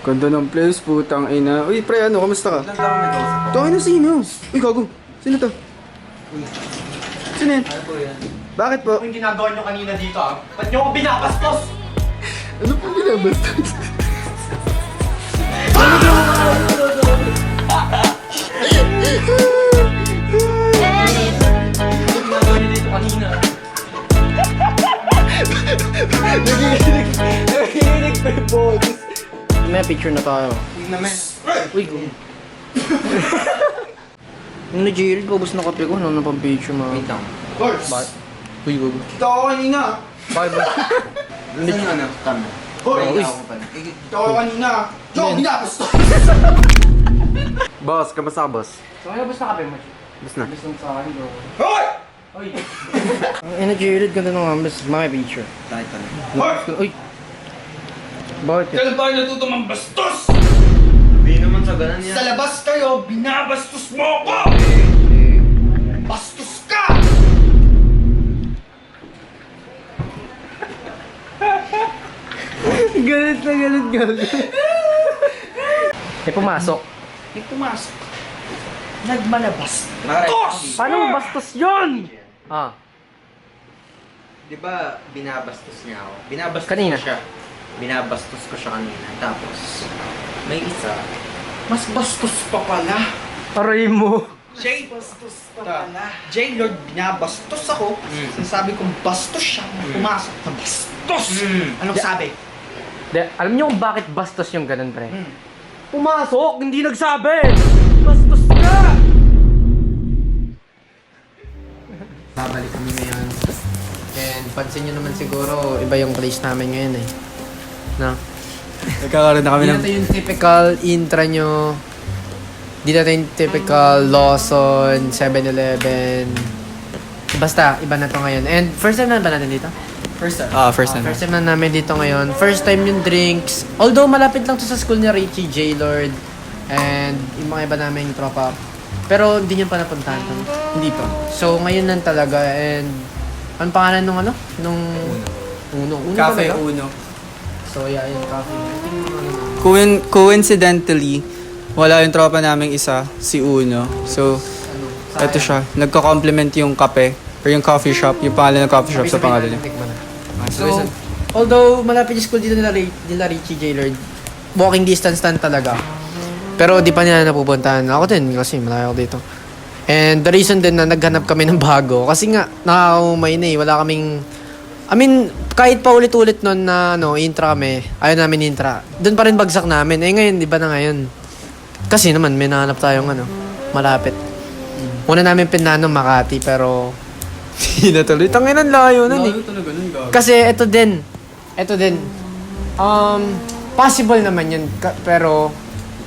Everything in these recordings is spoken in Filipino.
Ganda ng place, putang ina. Uy, pre, ano, kamusta ka? Ilan taon may kausap ko? Tangin na sino? Uy, gago. Sino to? Sino yan? Ano po yan? Bakit po? Ano yung ginagawa nyo kanina dito ah? Ba't nyo ako binabastos? Ano po binabasta? Ano yung ginagawa nyo dito kanina? Nagiginig pa yung boses. May picture na tayo. Uy, naman. Uy, go. Yung na-jailed, paubos na kape ko. Ano na pang picture, mga... Wait lang. Horse! Uy, go. Kita ko kanina. Bakit ba? Saan yung ano? Tama. Horse! May ako pa. Kita ko kanina. Joe, binabasta! Boss, kamusta ka, boss? So, ano ba sa kape mo? Boss na. Gusto mo sa akin, go. Hoy! Uy! Ang na-jailed, ganda ng ambas. Mga picture. Tayo tayo. Horse! Uy! Bakit? Kailan tayo natuto mang bastos? Hindi naman sa ganun yan. Sa labas kayo, binabastos mo ako! Bastos ka! Galit na galit, galit. May pumasok. May pumasok. Nagmalabas. Paano mo bastos yun? Ah. Di ba binabastos niya ako? Binabastos Kanina? ko siya. Binabastos ko siya kanina. Tapos, may isa. Mas bastos pa pala. Aray mo. Jay, bastos pa pala. Jay, Lord, binabastos ako. Sinasabi kong bastos siya. Pumasok na bastos! Anong sabi? Alam niyo kung bakit bastos yung ganun, pre? Pumasok, hindi nagsabi! Bastos ka! Babalik kami ngayon. And pansin nyo naman siguro, iba yung place namin ngayon eh. No? Nagkakaroon na kami Hindi natin yung typical intra nyo. Hindi natin yung typical Lawson, 7-Eleven. Basta, iba na to ngayon. And first time na ba natin dito? First time. First time na namin dito ngayon. First time yung drinks. Although malapit lang to sa school ni Richie, J-Lord, and yung mga iba namin tropa. Pero hindi niya pa napuntahan to. Hindi pa. So ngayon lang talaga, and ang pangalan nung ano? Nung Uno. Uno Cafe talaga? Uno. So yeah, yung cafe. I think yung ano, Coincidentally, wala yung tropa naming isa, si Uno. So, ito siya. Nagko-compliment yung kape, or yung coffee shop, yung pangalan ng coffee shop sa pangalan niya. So, although malapit yung school dito nila Richie, J-Lord, walking distance lang talaga. Pero di pa nila napupuntahan. Ako din kasi malayo ako dito. And the reason din na naghanap kami ng bago, kasi nga nakakaumay na eh. Wala kaming, I mean, kahit pa ulit-ulit nun na intra kami, ayaw namin intra. Doon pa rin bagsak namin. Eh ngayon, di ba na ngayon? Kasi naman, may nahanap tayong malapit. Una namin pinano Makati, pero hindi na tuloy. Tanginan layo nun eh. talaga nun, gago. Kasi ito din. Possible naman yun. Pero,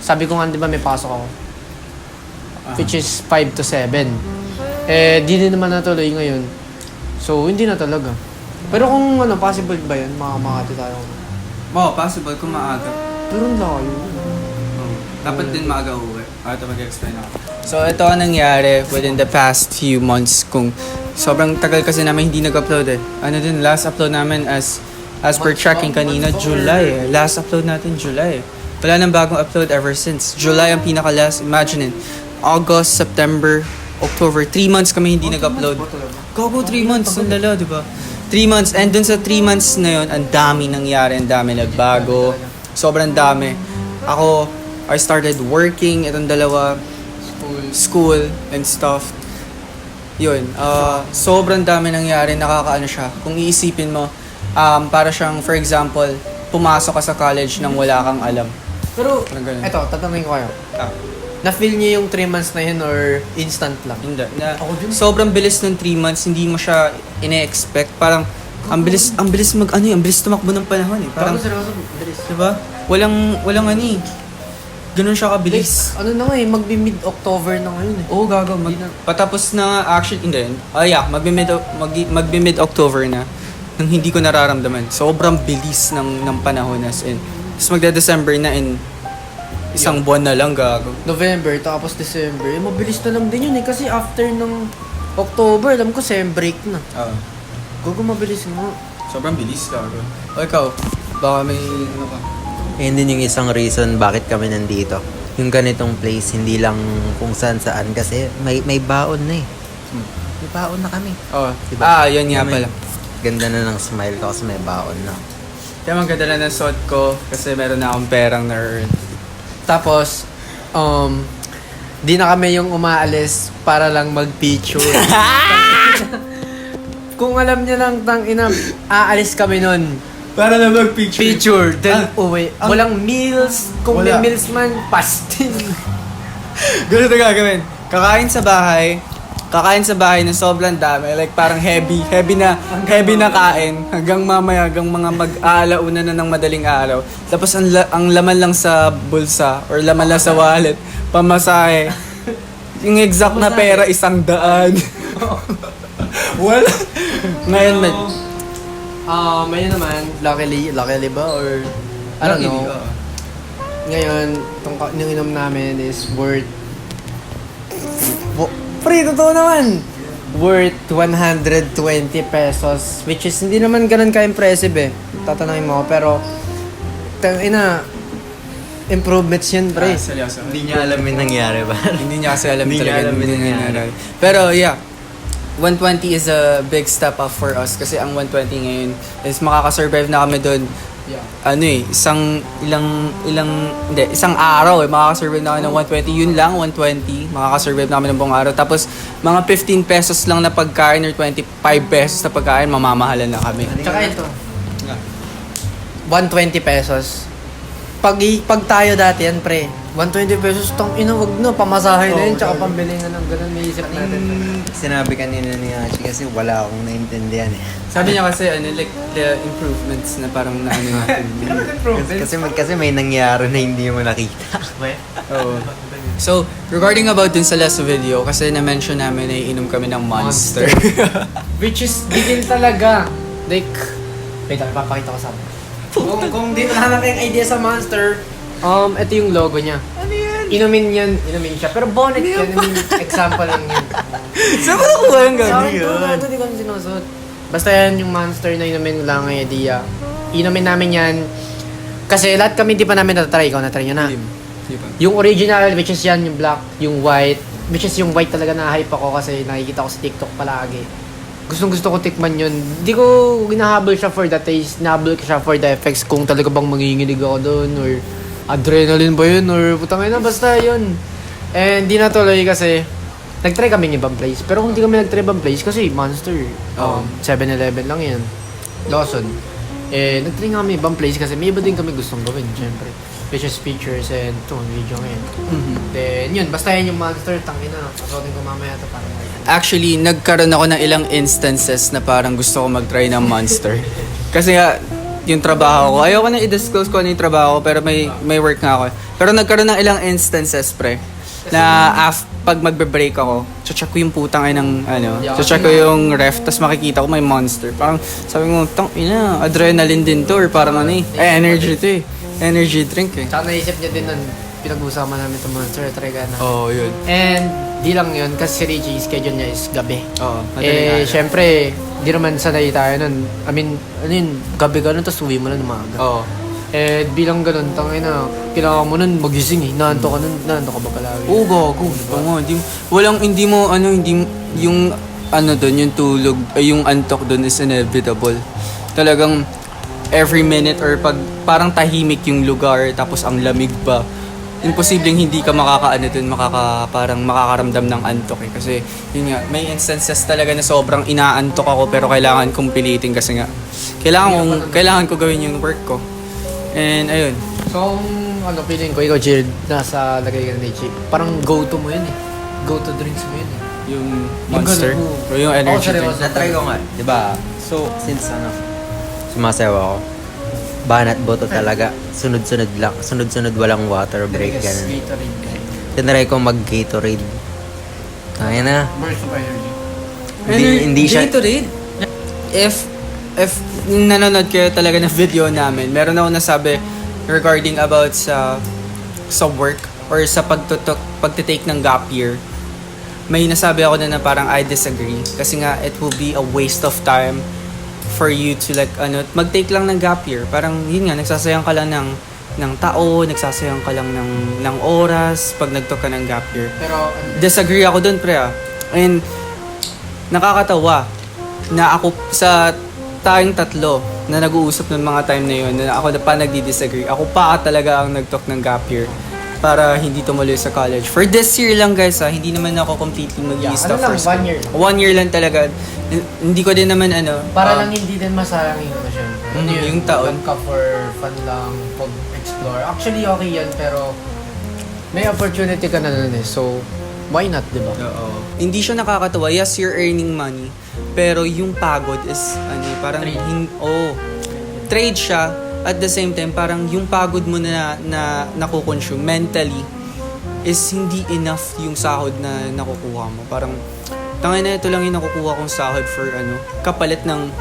sabi ko nga, di ba may pasok ako? Which is 5 to 7. Eh, di din naman natuloy ngayon. So, hindi na talaga. Pero kung possible ba yun, makamakati tayo. Possible kung maaga. Pero ang layo. Dapat din maaga uwi. Ito mag-explain ako. So, ito ang nangyari within the past few months kung sobrang tagal kasi namin hindi nag-upload eh. Last upload namin as per tracking kanina, July eh. Last upload natin, July eh. Wala nang bagong upload ever since. July ang pinaka-last. Imagine it. August, September, October. 3 months kami hindi nag-upload. Gago, 3 months. Ang lala, di ba? 3 months. And dun sa 3 months na yun, ang dami nangyari. Ang dami nagbago. Sobrang dami. Ako, I started working. Itong dalawa. School and stuff. Yun. Sobrang dami nangyari. Nakakaano siya. Kung iisipin mo, para siyang, for example, pumasok ka sa college nang wala kang alam. Pero, Parang ganun. eto, tatanungin ko kayo. Ah. Na-feel niyo yung 3 months na yun or instant lang? Hindi. Sobrang bilis ng 3 months, hindi mo siya ine-expect. Parang, ang bilis ang bilis tumakbo ng panahon eh. Parang, seryoso, bilis. diba? Walang ganun siya kabilis. Ano na nga eh, magbi-mid-October na ngayon eh. Oo, gago. Patapos na actually, hindi. Magbi-mid-October na. Nang hindi ko nararamdaman. Sobrang bilis ng panahon as in. Tapos magde-December na in isang buwan na lang, gago. November, tapos December. Eh, mabilis na lang din yun eh. Kasi after ng October, alam ko, sem break na. Gugo, mabilis nga. Sobrang bilis, gago. O ikaw, baka may ano ka? Ayun din yung isang reason bakit kami nandito. Yung ganitong place, hindi lang kung saan kasi may baon na eh. May baon na kami. Oh. Diba? Yun nga Kami- pala. Ganda na ng smile ko kasi may baon na. Kaya maganda na ng suot ko kasi meron na akong perang na-earn. Tapos, di na kami yung umaalis para lang mag-picture. Kung alam niyo lang, aalis kami nun. Para na mag-picture. Picture, then uwi. Walang meals. Kung may Wala. meals man, pastin. Ganito gagawin. Kakain sa bahay na sobrang dami. Like parang heavy na kain. Hanggang mamaya, hanggang mga mag-aalauna na ng madaling araw. Tapos ang laman lang sa bulsa or laman lang sa wallet, pamasahe. Yung exact na pera, 100. Wala. Ngayon, Ngayon naman, luckily ba? Or, I don't know. Ngayon, itong inom namin is worth... Pre, totoo naman! Worth 120 pesos. Which is, hindi naman ganun ka-impressive eh. Tatanungin mo ako, pero... improvements yun, pre. seryoso. Hindi niya alam yung nangyari ba? Hindi niya kasi alam Hindi niya talaga. alam Hindi yung niya nangyari. alam. Pero yeah, 120 is a big step up for us kasi ang 120 ngayon is makakasurvive na kami doon. Yeah. Isang araw makakasurvive na kami ng 120. Yun lang, 120. Makakasurvive na kami ng buong araw. Tapos, mga 15 pesos lang na pagkain or 25 pesos na pagkain, mamamahalan na kami. Tsaka ito. 120 pesos. Pag tayo dati yan, pre, 120 pesos, tong ina, wag na, pamasahe na yun, tsaka pambili na ng ganun, may isip natin. Sinabi kanina ni Hachi kasi wala akong naintindihan eh. Sabi niya kasi, like, the improvements na parang naano natin. Kasi may nangyari na hindi mo nakita. Oo. So, regarding about dun sa last video, kasi na-mention namin na iinom kami ng Monster. Which is, bigil talaga. Like, wait lang, papakita ko sa amin. Kung di nahanap kayong idea sa Monster, ito yung logo niya. Ano yan? Inumin siya. Pero bonnet yan, example lang yun. Saan mo nakuha yung Sa gano'n? akin po na ito, di ko sinusuot. Basta yan yung Monster na inumin lang ang idea. Inumin namin yan. Kasi lahat kami di pa namin natatry. Ikaw natry nyo na. Di ba? Yung original, which is yan, yung black, yung white. Which is yung white talaga na hype ako kasi nakikita ko sa TikTok palagi. Gusto ko tikman yun. Hindi ko ginahabol siya for the taste. Nahabol ko siya for the effects. Kung talaga bang manginginig ako doon or adrenaline ba yun or putang ina, basta yun. And di natuloy kasi nag-try kami ng ibang place. Pero kung di kami nag-try ibang place kasi Monster. 7-Eleven lang yan. Lawson. Nag-try nga kami ibang place kasi may iba din kami gustong gawin, syempre. Which is pictures and ito, video ngayon. Then yun, basta yan yung Monster. Tangina, pasuotin ko mamaya ito para Actually, nagkaroon ako ng ilang instances na parang gusto ko mag-try ng Monster. Kasi nga, yung trabaho ko, ayoko na i-disclose ko ano yung trabaho ko, pero may work nga ako. Pero nagkaroon ng ilang instances, pre, na pag magbe-break ako, check ko yung putang ay ng, check ko yung ref, tapos makikita ko may Monster. Parang sabi mo, ina, adrenaline din to, or parang energy to eh. Energy drink eh. Tsaka naisip niya din nun, pinag-usapan namin itong Monster, try ka na. Oo, yun. And, di lang yun, kasi si Richie, schedule niya is gabi. Oo, madaling araw. Syempre, di naman sanay tayo nun. I mean, gabi ka nun, tapos uwi mo na ng maaga. Oo. Bilang ganun, tangina, kailangan mo nun magising eh. Naanto ka ba palagi? Oo, gago. Oo nga, hindi mo, yung doon, yung tulog, yung antok doon is inevitable. Talagang, every minute or pag parang tahimik yung lugar, tapos ang lamig ba, imposibleng hindi ka parang makakaramdam ng antok eh. Kasi, yun nga, may instances talaga na sobrang inaantok ako pero kailangan kong pilitin kasi nga, kailangan ko gawin yung work ko. And, ayun. So, feeling ko, ikaw, Jared, nasa lagay ka na Richie. Parang go-to mo yun eh. Go-to drinks mo yun eh. Yung Monster. ganun, O yung energy drink. seryoso. Natry ko nga, di ba? So, since sumasayaw ako, banat boto talaga. Sunod-sunod walang water break, ganun. Tinry ko mag-Gatorade. Kaya na. Burst of energy. Hindi siya... Gatorade. If nanonood kayo talaga ng video namin, meron ako nasabi regarding about sa work or sa pagtitake ng gap year. May nasabi ako na parang I disagree kasi nga it will be a waste of time for you to mag-take lang ng gap year. Parang yun nga, nagsasayang ka lang ng ng tao, nagsasayang ka lang ng oras pag nag-took ka ng gap year. Pero, Disagree ako dun, pre, And nakakatawa na ako sa tayong tatlo na nag-uusap ng mga time na yun, na ako na pa nagdi-disagree. Ako pa talaga ang nag-took ng gap year para hindi tumuloy sa college. For this year lang, guys, hindi naman ako completely mag-i-stop ano lang, for school. 1 year lang. 1 year lang talaga. Hindi ko din naman Para lang hindi din masayang yung yung taon. Lang ka for fun lang, pag-explore. Actually, okay yan, pero may opportunity ka na nun So, why not, di ba? Oo. Hindi siya nakakatawa. Yes, you're earning money. Pero yung pagod is, parang... trade siya. At the same time, parang yung pagod mo na nakukonsume mentally is hindi enough yung sahod na nakukuha mo. Parang, tangay na ito lang yung nakukuha kong sahod for kapalit ng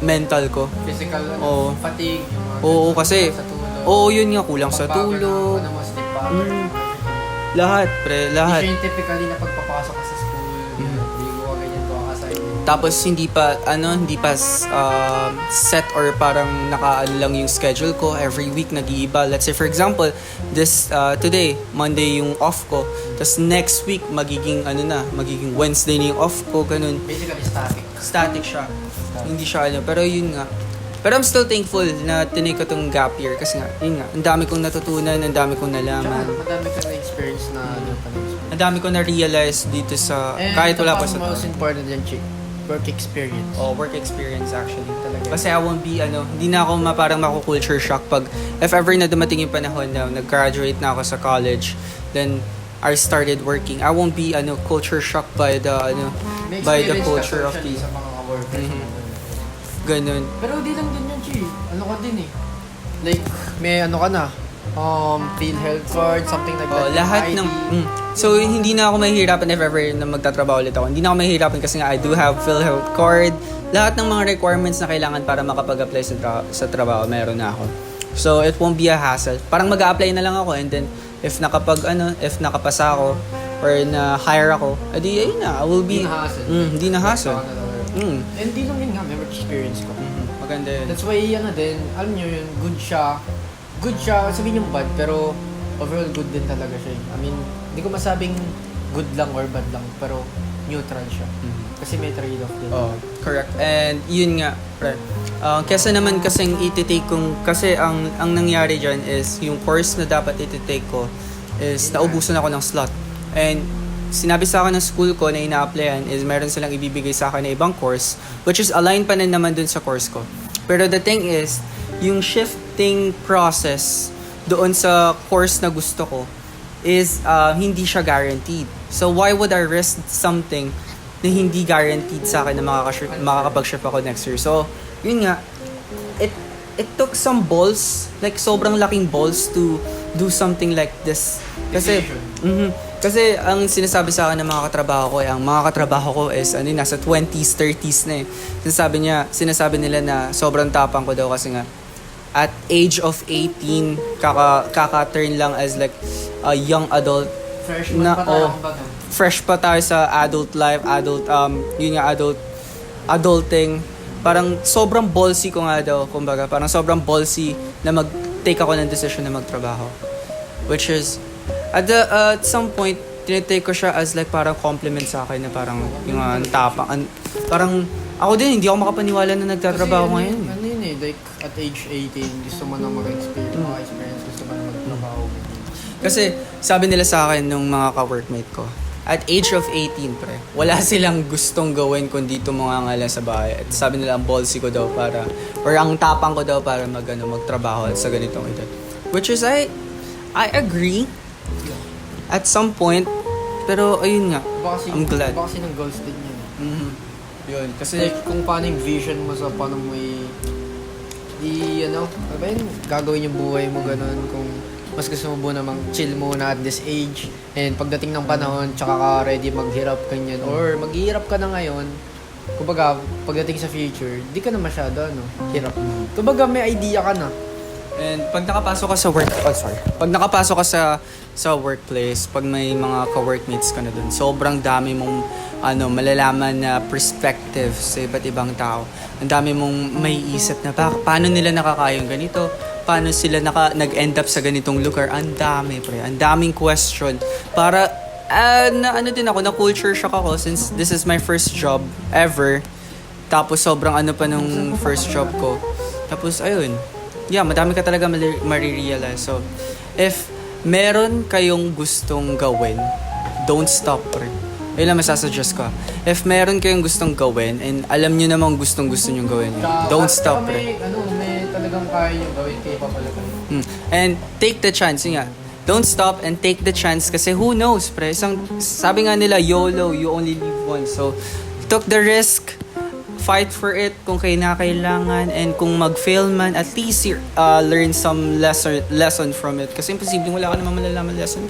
mental ko. Physical, Oo. fatigue. Yung mga Oo, kasi, sa tulog. oo, yun nga, kulang sa Pagbago tulog. ng sleep pattern. Lahat, pre, Hindi lahat. siya yung typically na pagpapasok ka sa school, hindi ko ganyan to assignment. Tapos hindi pa set or parang nakaano lang yung schedule ko. Every week nag-iiba. Let's say for example, today, Monday yung off ko. Tapos next week magiging Wednesday na yung off ko, ganun. Basically static. Static siya. Hindi siya pero yun nga. Pero I'm still thankful na tinake ko tong gap year kasi nga, yun nga, ang dami kong natutunan, ang dami kong Tsaka nalaman. madami ka na-experience na Ang dami kong na-realize dito sa, kahit wala pa sa most important yan, Chick. Work experience. work experience actually. Talaga. Kasi I won't be, hindi na ako parang maku-culture shock pag, if ever na dumating yung panahon na nag-graduate na ako sa college, then I started working. I won't be, culture shocked by the, May by the experience culture ka of the, socially sa mga workers. ganun. Pero di lang din yan, Chi. Ano ka din eh. Like, may ka na. PhilHealth card, something like that. Lahat ID. ng, so hindi na ako mahihirapan if ever na magtatrabaho ulit ako. Hindi na ako mahihirapan kasi nga I do have PhilHealth card. Lahat ng mga requirements na kailangan para makapag-apply sa trabaho, meron na ako. So it won't be a hassle. Parang mag-a-apply na lang ako and then if nakapasa ako or na hire ako, edi ayun na, I will be Hindi na hassle. Hindi na hassle. And di lang yun nga, may work experience ko. Maganda yun. That's why, din, alam nyo yun, good siya, sabihin yung bad, pero overall good din talaga siya. I mean, hindi ko masabing good lang or bad lang, pero neutral siya. Kasi may trade-off din. Oh, correct. And yun nga, pre. Kesa naman kasing ititake kong, kasi ang nangyari dyan is, yung course na dapat ititake ko is naubusan ako ng slot. And sinabi sa akin ng school ko na ina-applyan is meron silang ibibigay sa akin na ibang course which is aligned pa rin naman dun sa course ko. Pero the thing is, yung shifting process doon sa course na gusto ko is hindi siya guaranteed. So why would I risk something na hindi guaranteed sa akin na makakapag-shift ako next year? So, yun nga, it took some balls, like sobrang laking balls to do something like this. Kasi, kasi ang sinasabi sa akin ng mga katrabaho ko, ang mga katrabaho ko is nasa 20s, 30s na eh. Sinasabi nila na sobrang tapang ko daw kasi nga at age of 18 kaka-turn lang as like a young adult. Freshman pa tayo kung baga. Fresh pa tayo sa adult life, adulting. Parang sobrang ballsy ko nga daw, kumbaga. Parang sobrang ballsy na mag-take ako ng decision na magtrabaho. Which is, at some point, tinitake ko siya as like parang compliment sa akin na parang yung tapang. Parang ako din, hindi ako makapaniwala na nagtatrabaho ngayon. Ano yun eh, like at age 18, gusto mo na mag-experience, gusto mo na magtrabaho. Kasi sabi nila sa akin nung mga ka-workmate ko, at age of 18, pre, wala silang gustong gawin kundi tumungangala sa bahay. At sabi nila, ang ballsy ko daw para, or ang tapang ko daw para magtrabaho sa ganitong edad. Which is, I agree at some point, pero ayun nga, I'm glad. Baka kasi ng goals din yun. Yun, kasi Like, kung paano yung vision mo sa paano mo ano ba yun, gagawin yung buhay mo ganun, kung mas gusto mo namang chill muna at this age, and pagdating ng panahon, tsaka ka ready maghirap kanyan, or maghihirap ka na ngayon, kumbaga, pagdating sa future, di ka na masyado, hirap. Kumbaga, may idea ka na. And pag nakapasok ka sa Pag nakapasok ka sa workplace, pag may mga ka-workmates ka na dun, sobrang dami mong malalaman na perspective sa iba't ibang tao. Ang dami mong may isip na paano nila nakakaya yung ganito, paano sila nag-end up sa ganitong lugar. Ang dami, pre. Ang daming question. Para, na culture shock ako since this is my first job ever. Tapos sobrang pa nung first job ko. Tapos, ayun. Yeah, madami ka talaga marirealize. So, if meron kayong gustong gawin, don't stop, pre. Ayun lang masasuggest ko. If meron kayong gustong gawin and alam nyo namang gusto nyo gawin yun, don't stop, pre. May talagang kaya yung gawin kayo pa pala. And take the chance, yun nga. Don't stop and take the chance kasi who knows, pre. Sabi nga nila, YOLO, you only live once. So, took the risk, fight for it kung kailangan, and kung mag-fail man, at least learn some lesson from it. Kasi imposibleng wala ka naman malalaman lesson.